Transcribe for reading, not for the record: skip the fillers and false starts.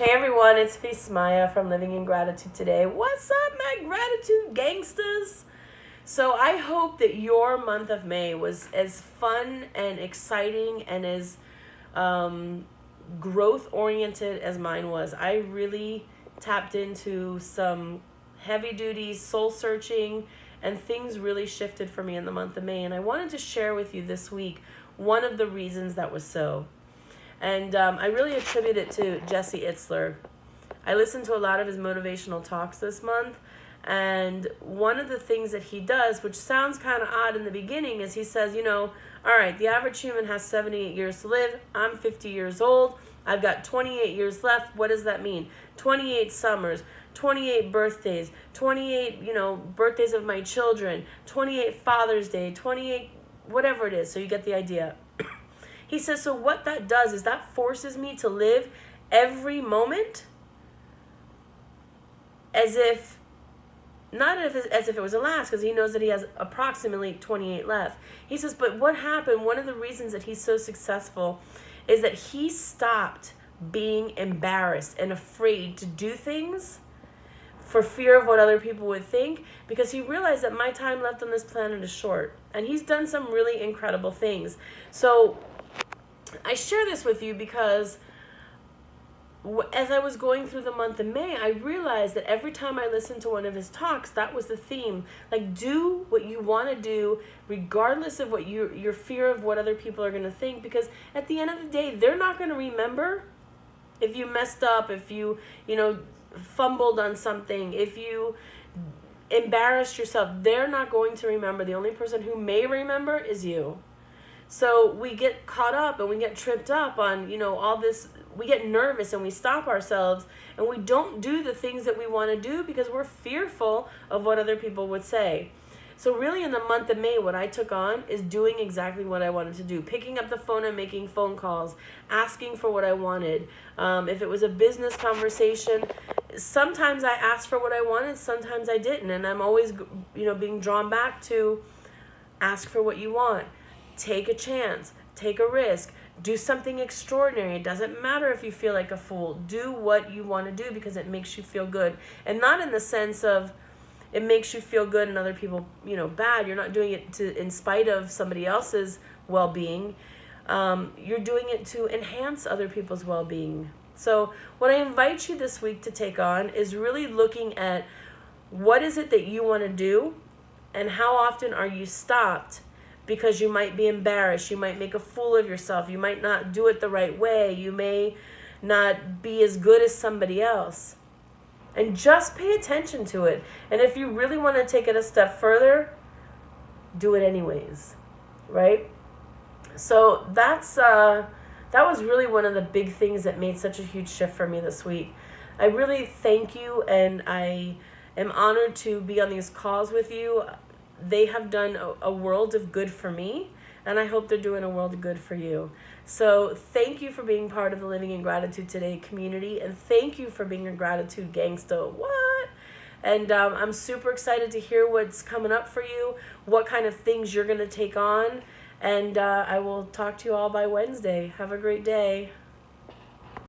Hey everyone, it's Vismaya from Living in Gratitude today. What's up, my gratitude gangsters? So I hope that your month of May was as fun and exciting and as growth oriented as mine was. I really tapped into some heavy duty soul searching, and things really shifted for me in the month of May. And I wanted to share with you this week one of the reasons that was so. And I really attribute it to Jesse Itzler. I listened to a lot of his motivational talks this month. And one of the things that he does, which sounds kind of odd in the beginning, is he says, all right, the average human has 78 years to live. I'm 50 years old. I've got 28 years left. What does that mean? 28 summers, 28 birthdays, 28, birthdays of my children, 28 Father's Day, 28, whatever it is. So you get the idea. He says, so what that does is that forces me to live every moment as if, not as if it was the last, because he knows that he has approximately 28 left. He says, but what happened, one of the reasons that he's so successful is that he stopped being embarrassed and afraid to do things for fear of what other people would think, because he realized that my time left on this planet is short. And he's done some really incredible things. So I share this with you because as I was going through the month of May, I realized that every time I listened to one of his talks, that was the theme. Like, do what you want to do, regardless of what your fear of what other people are going to think. Because at the end of the day, they're not going to remember if you messed up, if you, fumbled on something, if you embarrassed yourself. They're not going to remember. The only person who may remember is you. So we get caught up and we get tripped up on, all this. We get nervous and we stop ourselves and we don't do the things that we want to do because we're fearful of what other people would say. So really in the month of May, what I took on is doing exactly what I wanted to do. Picking up the phone and making phone calls, asking for what I wanted. If it was a business conversation, sometimes I asked for what I wanted, sometimes I didn't. And I'm always, being drawn back to ask for what you want. Take a chance, take a risk, do something extraordinary. It doesn't matter if you feel like a fool. Do what you want to do because it makes you feel good. And not in the sense of it makes you feel good and other people, bad. You're not doing it in spite of somebody else's well-being. You're doing it to enhance other people's well-being. So what I invite you this week to take on is really looking at what is it that you want to do and how often are you stopped because you might be embarrassed, you might make a fool of yourself, you might not do it the right way, you may not be as good as somebody else. And just pay attention to it. And if you really want to take it a step further, do it anyways, right? So that was really one of the big things that made such a huge shift for me this week. I really thank you, and I am honored to be on these calls with you. They have done a world of good for me, and I hope they're doing a world of good for you. So thank you for being part of the Living in Gratitude Today community, and thank you for being a gratitude gangsta. What? And I'm super excited to hear what's coming up for you, what kind of things you're going to take on, and I will talk to you all by Wednesday. Have a great day.